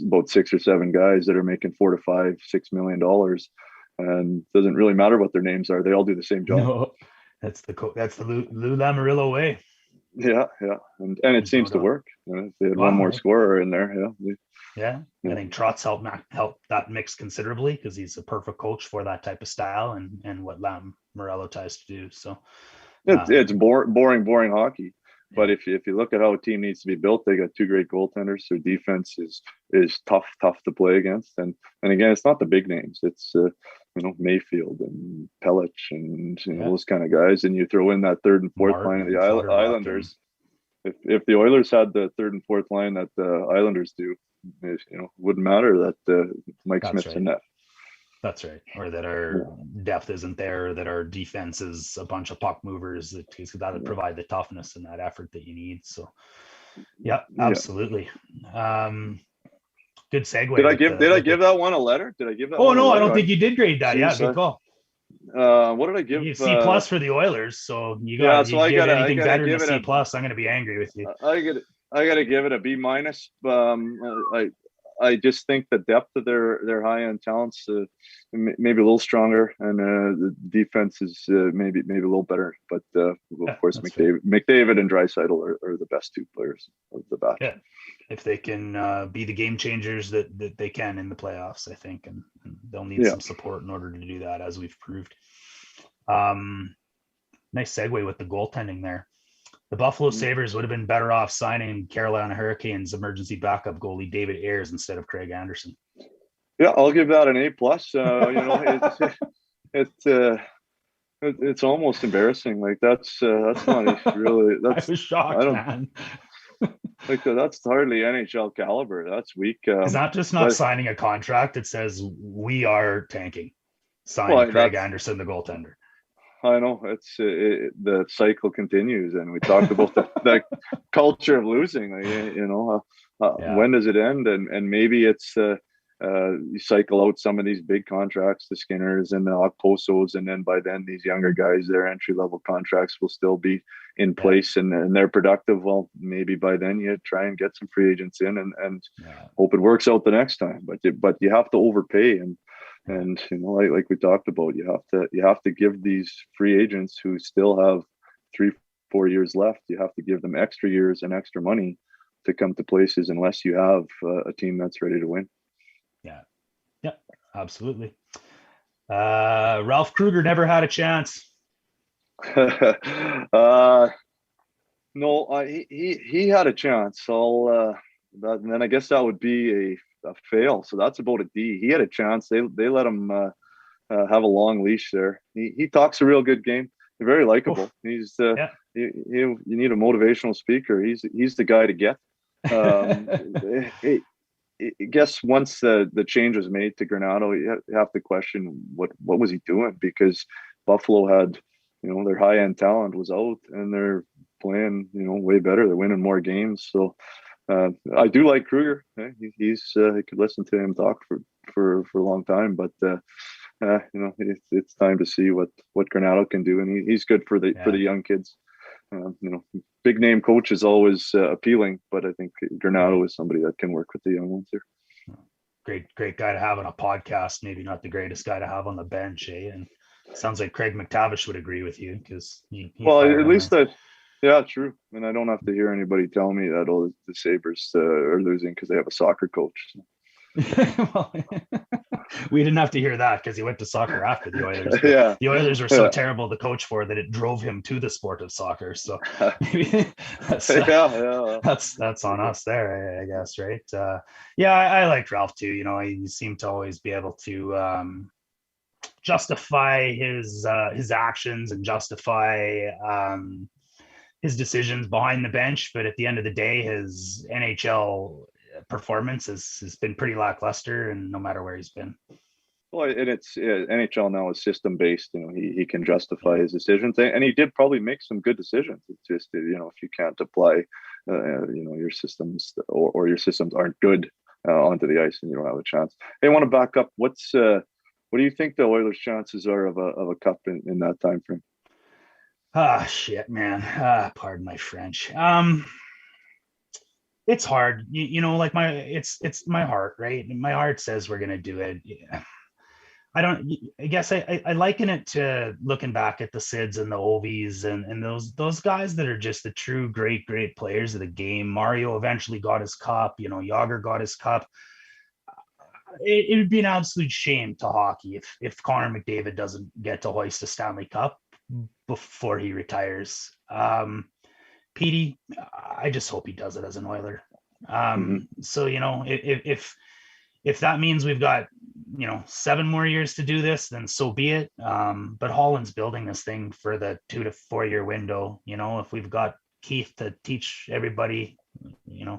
about 6 or 7 guys that are making $4 to $5, $6 million, and it doesn't really matter what their names are. They all do the same job. No, that's the Lou Lamoriello way. Yeah, and it seems to work. If they had one more scorer in there, I think Trotz helped that mix considerably because he's a perfect coach for that type of style and what Lamoriello tries to do. So it's boring hockey. But if you look at how a team needs to be built, they got 2 great goaltenders. Their defense is tough to play against, and again, it's not the big names. It's Mayfield and Pelech and those kind of guys, and you throw in that third and fourth line of the Islanders. If the Oilers had the third and fourth line that the Islanders do, it wouldn't matter that Mike Smith's in net. That's right. Or that our depth isn't there, that our defense is a bunch of puck movers, that would provide the toughness and that effort that you need. So, absolutely. Good segue. Did I give that one a letter? Did I give that? Oh, no, I don't think you did grade that. Yeah, good call. What did I give? C plus for the Oilers. So you got anything better than C plus, I'm going to be angry with you. I got to give it a B minus. I just think the depth of their high end talents maybe a little stronger, and the defense is maybe a little better. But of course, McDavid and Draisaitl are the best 2 players of the batch. Yeah, if they can be the game changers that they can in the playoffs, I think, and they'll need some support in order to do that, as we've proved. Nice segue with the goaltending there. The Buffalo Sabres would have been better off signing Carolina Hurricanes emergency backup goalie David Ayres instead of Craig Anderson. Yeah, I'll give that an A plus. It's almost embarrassing. Like that's not really. I was shocked, man. Like that's hardly NHL caliber. That's weak. Is that just not But signing a contract that says we are tanking? Signed well, Craig that's Anderson, the goaltender. I know the cycle continues, and we talked about the culture of losing. Yeah. When does it end? And maybe it's you cycle out some of these big contracts, the Skinners and the Okposos, and then by then these younger guys, their entry level contracts will still be in place, and they're productive. Well, maybe by then you try and get some free agents in, and hope it works out the next time. But you have to overpay and like we talked about, you have to give these free agents who still have 3-4 years left, you have to give them extra years and extra money to come to places, unless you have a team that's ready to win. Yeah, absolutely. Ralph Kruger never had a chance. No, he had a chance. And then I guess that would be a fail. So that's about a D. He had a chance. They let him have a long leash there. He talks a real good game. They're very likable. He's you need a motivational speaker. He's the guy to get. I guess once the change was made to Granato, you have to question what was he doing, because Buffalo had their high end talent was out, and they're playing way better. They're winning more games. So I do like Kruger. He's I could listen to him talk for a long time, but it's time to see what Granato can do, and he's good for the young kids. Big name coach is always appealing, but I think Granato is somebody that can work with the young ones here. Great guy to have on a podcast. Maybe not the greatest guy to have on the bench, eh? And sounds like Craig McTavish would agree with you, because at least that. Yeah, true. And I don't have to hear anybody tell me that the Sabres are losing because they have a soccer coach. Well, we didn't have to hear that because he went to soccer after the Oilers. Yeah. The Oilers were so terrible to coach for that it drove him to the sport of soccer. So maybe that's on us there, I guess, right? I liked Ralph too. He seemed to always be able to justify his actions and justify his decisions behind the bench, but at the end of the day, his NHL performance has been pretty lackluster, and no matter where he's been. Well, and it's NHL now is system based. He can justify his decisions, and he did probably make some good decisions. It's just if you can't apply your systems or your systems aren't good onto the ice, and you don't have a chance. Hey, I want to back up. What do you think the Oilers' chances are of a cup in that time frame? Shit, man. Pardon my French. It's hard. It's my heart, right? My heart says we're gonna do it. I guess I liken it to looking back at the Sids and the Ovies and those guys that are just the true great players of the game. Mario eventually got his cup. Yager got his cup. It would be an absolute shame to hockey if Connor McDavid doesn't get to hoist a Stanley Cup before he retires. Petey, I just hope he does it as an Oiler. So if that means we've got 7 more years to do this, then so be it. But Holland's building this thing for the 2 to 4 year window. If we've got Keith to teach everybody,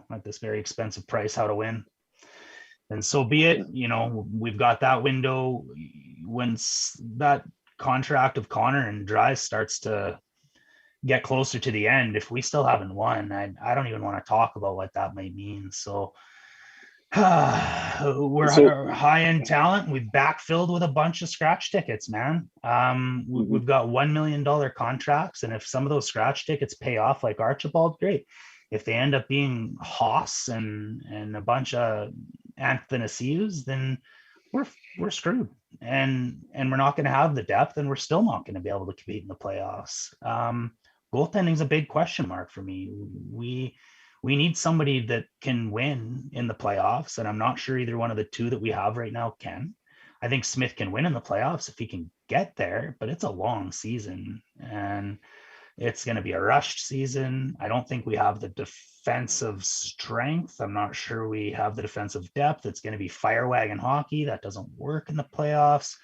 at this very expensive price, how to win, then so be it. We've got that window. When that contract of Connor and Dries starts to get closer to the end, if we still haven't won, I don't even want to talk about what that might mean. So we're high end talent. We've backfilled with a bunch of scratch tickets, man. We've got $1 million contracts, and if some of those scratch tickets pay off like Archibald, great. If they end up being Haas and a bunch of Athanasius, then we're screwed, and we're not going to have the depth, and we're still not going to be able to compete in the playoffs. Goaltending is a big question mark for me. We need somebody that can win in the playoffs, and I'm not sure either one of the two that we have right now can. I think Smith can win in the playoffs if he can get there, but it's a long season, and it's going to be a rushed season. I don't think we have the defensive strength. I'm not sure we have the defensive depth. It's going to be fire wagon hockey. That doesn't work in the playoffs.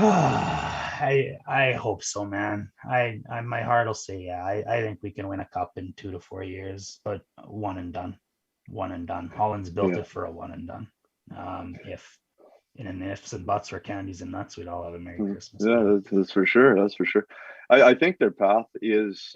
I hope so, man. My heart will say, yeah, I think we can win a cup in 2 to 4 years, but one and done. One and done. Holland's built Yeah. it for a one and done. If in an ifs and buts or candies and nuts, we'd all have a Merry Christmas. Yeah, that's for sure. That's for sure. I think their path is,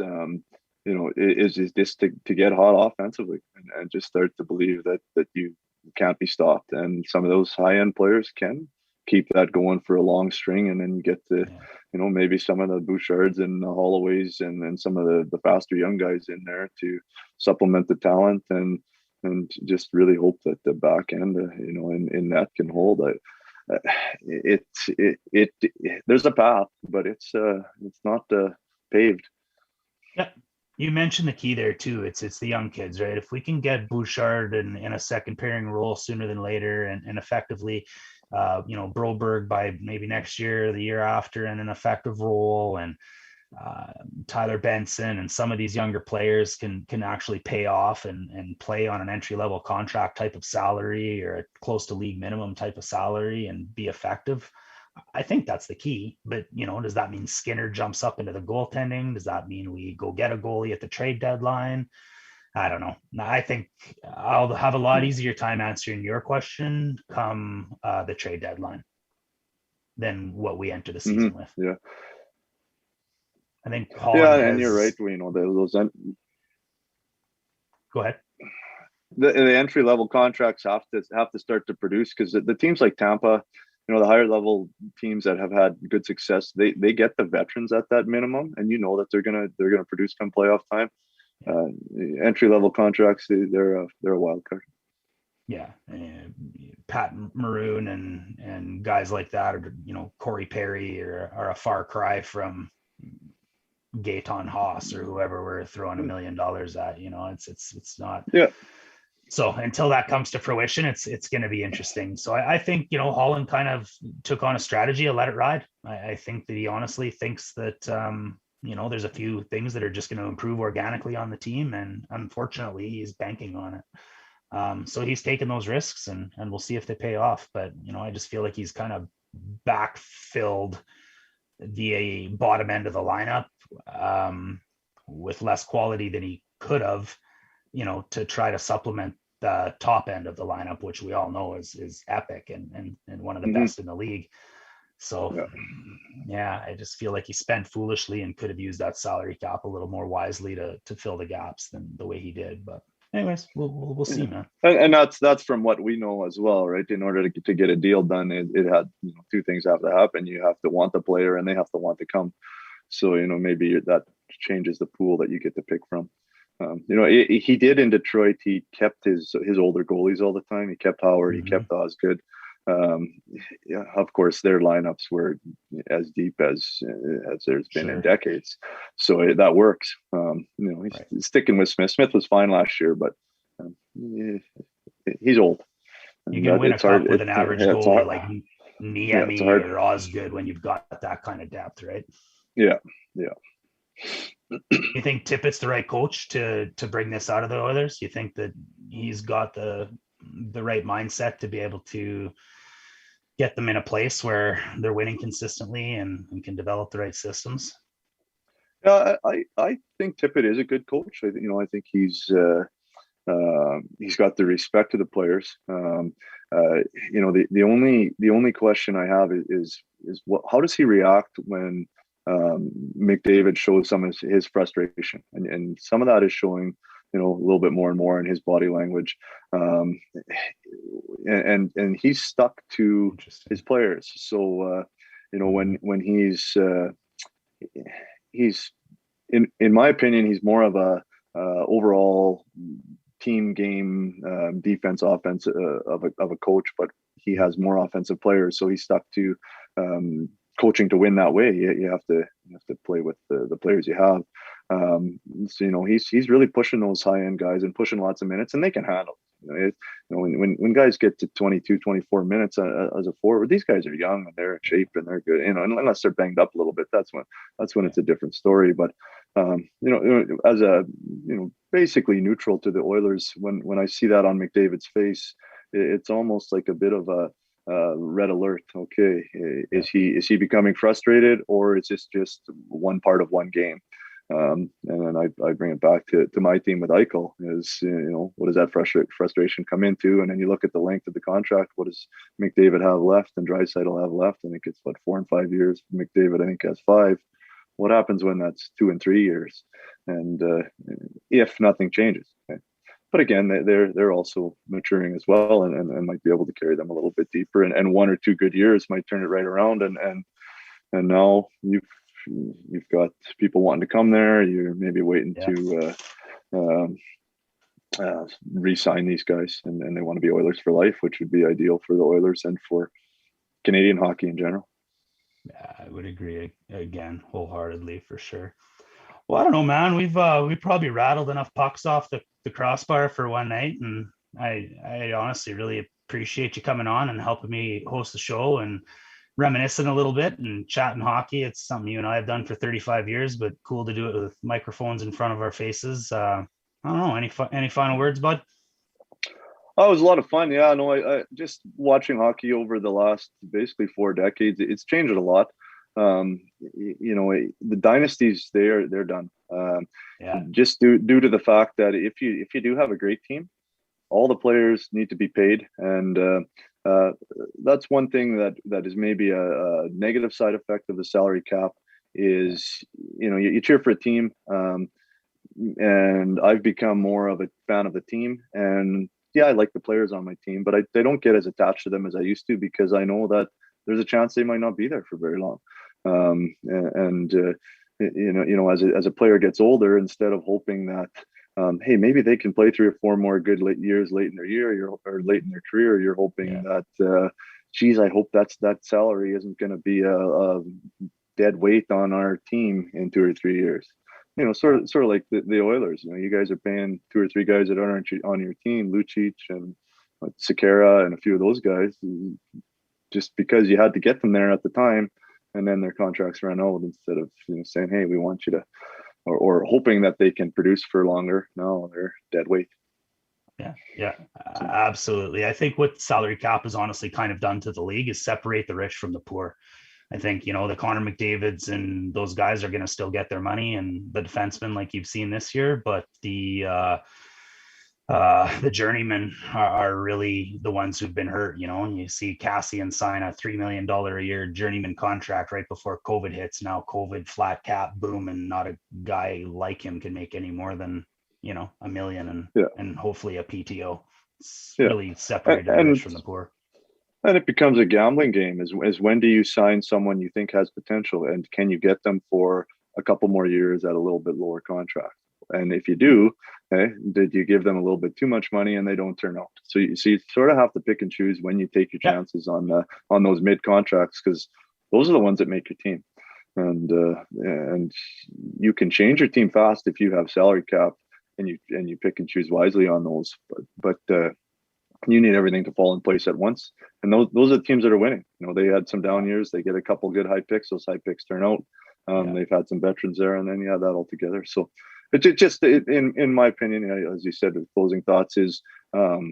is just to get hot offensively and just start to believe that you can't be stopped. And some of those high end players can keep that going for a long string, and then you get to, Yeah. maybe some of the Bouchards and the Holloways and some of the faster young guys in there to supplement the talent and just really hope that the back end, in that can hold. There's a path, but it's not paved. Yeah. You mentioned the key there too. It's the young kids, right? If we can get Bouchard in a second pairing role sooner than later, and effectively, Broberg by maybe next year, or the year after, in an effective role, and Tyler Benson and some of these younger players can actually pay off and play on an entry level contract type of salary, or a close to league minimum type of salary, and be effective. I think that's the key. But does that mean Skinner jumps up into the goaltending? Does that mean we go get a goalie at the trade deadline? I don't know. I think I'll have a lot easier time answering your question come the trade deadline than what we enter the season with. Yeah. I think Holland and you're right. Those go ahead. The entry level contracts have to start to produce, because the teams like Tampa, the higher level teams that have had good success, they get the veterans at that minimum, and that they're gonna produce come playoff time. Entry level contracts, they're a wild card. Yeah, Pat Maroon and guys like that, or Corey Perry, are a far cry from Gaetan Haas or whoever we're throwing $1 million at. It's not. Yeah. So until that comes to fruition, it's going to be interesting. So I think Holland kind of took on a strategy of let it ride. I think that he honestly thinks that there's a few things that are just going to improve organically on the team, and unfortunately he's banking on it. So he's taken those risks, and we'll see if they pay off. But I just feel like he's kind of backfilled the bottom end of the lineup with less quality than he could have, to try to supplement the top end of the lineup, which we all know is epic and one of the best in the league. So yeah, I just feel like he spent foolishly and could have used that salary cap a little more wisely to fill the gaps than the way he did. But anyways, we'll see, man. And that's from what we know as well, right? In order to get a deal done, it had two things have to happen. You have to want the player, and they have to want to come. So maybe that changes the pool that you get to pick from. He did in Detroit. He kept his older goalies all the time. He kept Howard. He kept Osgood. Of course, their lineups were as deep as there's been in decades. So that works. He's sticking with Smith. Smith was fine last year, but he's old. You can win a cup with an average goalie like Niemi or Osgood when you've got that kind of depth, right? Yeah. You think Tippett's the right coach to bring this out of the Oilers? You think that he's got the right mindset to be able to get them in a place where they're winning consistently and can develop the right systems? Yeah, I think Tippett is a good coach. I think he's got the respect of the players. The only question I have is how does he react when McDavid shows some of his frustration, and some of that is showing a little bit more and more in his body language, and he's stuck to his players. So when he's in my opinion, he's more of a overall team game defense offense of a coach, but he has more offensive players, so he's stuck to coaching to win that way. You have to play with the players you have. So he's really pushing those high end guys and pushing lots of minutes, and they can handle it. When guys get to 22, 24 minutes as a forward, these guys are young and they're in shape and they're good. Unless they're banged up a little bit, that's when it's a different story. But as a basically neutral to the Oilers, when I see that on McDavid's face, it's almost like a bit of a red alert. Okay, is he becoming frustrated, or is this just one part of one game? And then I bring it back to my team with Eichel is, what does that frustration come into? And then you look at the length of the contract. What does McDavid have left and Draisaitl have left? I think it's 4 and 5 years. McDavid, I think, has 5. What happens when that's 2 and 3 years? And if nothing changes, okay? But again, they're also maturing as well, and might be able to carry them a little bit deeper. And 1 or 2 good years might turn it right around. And now you've got people wanting to come there. You're maybe waiting to re-sign these guys, and they want to be Oilers for life, which would be ideal for the Oilers and for Canadian hockey in general. Yeah, I would agree again wholeheartedly, for sure. Well, I don't know, man. We've probably rattled enough pucks off the crossbar for one night, and I honestly really appreciate you coming on and helping me host the show and reminiscing a little bit and chatting hockey. It's something you and I have done for 35 years, but cool to do it with microphones in front of our faces. I don't know, any final words, bud? Oh, it was a lot of fun. Yeah, no, I just watching hockey over the last basically 4 decades, it's changed a lot. The dynasties, they're done. Just due to the fact that if you do have a great team, all the players need to be paid, and that's one thing that is maybe a negative side effect of the salary cap is, you cheer for a team, and I've become more of a fan of the team, and yeah, I like the players on my team, but they don't get as attached to them as I used to, because I know that there's a chance they might not be there for very long. As a player gets older, instead of hoping that, hey, maybe they can play 3 or 4 more good years late in their year, or late in their career, you're hoping that, geez, I hope that salary isn't going to be a dead weight on our team in 2 or 3 years. Sort of like the Oilers. You guys are paying 2 or 3 guys that aren't on your team, Lucic and Sekera and a few of those guys, just because you had to get them there at the time, and then their contracts ran out, instead of saying, hey, we want you to, or hoping that they can produce for longer. No, they're dead weight. Yeah, absolutely. I think what salary cap has honestly kind of done to the league is separate the rich from the poor. I think, the Connor McDavids and those guys are going to still get their money, and the defensemen, like you've seen this year, but the journeymen are really the ones who've been hurt, and you see Cassian sign a $3 million a year journeyman contract right before COVID hits. Now COVID, flat cap, boom, and not a guy like him can make any more than, $1 million and hopefully a PTO. It's really separated the rich from the poor. And it becomes a gambling game. Is when do you sign someone you think has potential, and can you get them for a couple more years at a little bit lower contract? And if you do, did you give them a little bit too much money and they don't turn out? So you sort of have to pick and choose when you take your chances on those mid contracts, because those are the ones that make your team. And you can change your team fast if you have salary cap and you pick and choose wisely on those. But you need everything to fall in place at once. And those are the teams that are winning. They had some down years. They get a couple good high picks. Those high picks turn out. They've had some veterans there, and then you have that all together. So it just, in my opinion, as you said, the closing thoughts is, the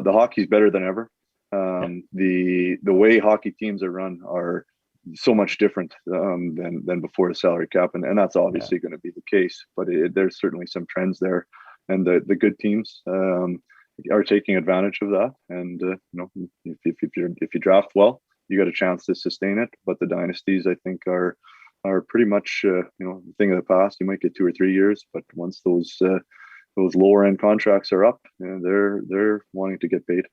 hockey's better than ever. The way hockey teams are run are so much different than before the salary cap, and that's obviously going to be the case. But there's certainly some trends there, and the good teams are taking advantage of that. And if you draft well, you got a chance to sustain it. But the dynasties, I think, are pretty much a thing of the past. You might get 2 or 3 years, but once those lower end contracts are up, they're wanting to get paid.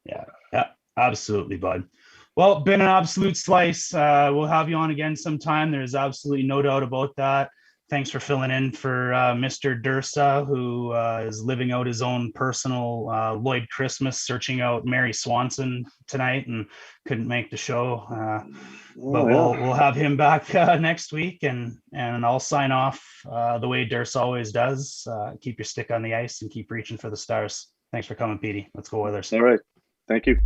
Yeah, absolutely, bud. Well, been an absolute slice. We'll have you on again sometime. There's absolutely no doubt about that. Thanks for filling in for Mr. Dursa, who is living out his own personal Lloyd Christmas, searching out Mary Swanson tonight, and couldn't make the show. But we'll have him back next week, and I'll sign off the way Dursa always does. Keep your stick on the ice and keep reaching for the stars. Thanks for coming, Petey. Let's go Oilers. All right. Thank you.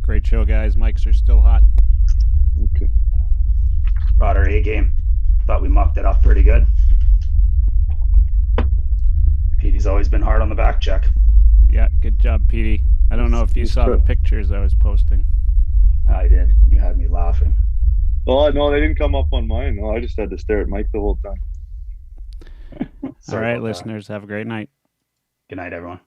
Great show, guys. Mics are still hot. Okay. Brought our A game. thought we mucked it up pretty good. Petey's always been hard on the back check. Yeah, good job, Petey. I don't know if you saw the pictures I was posting. I did. You had me laughing. Oh, no, they didn't come up on mine. No, I just had to stare at Mike the whole time. All right, listeners, have a great night. Good night, everyone.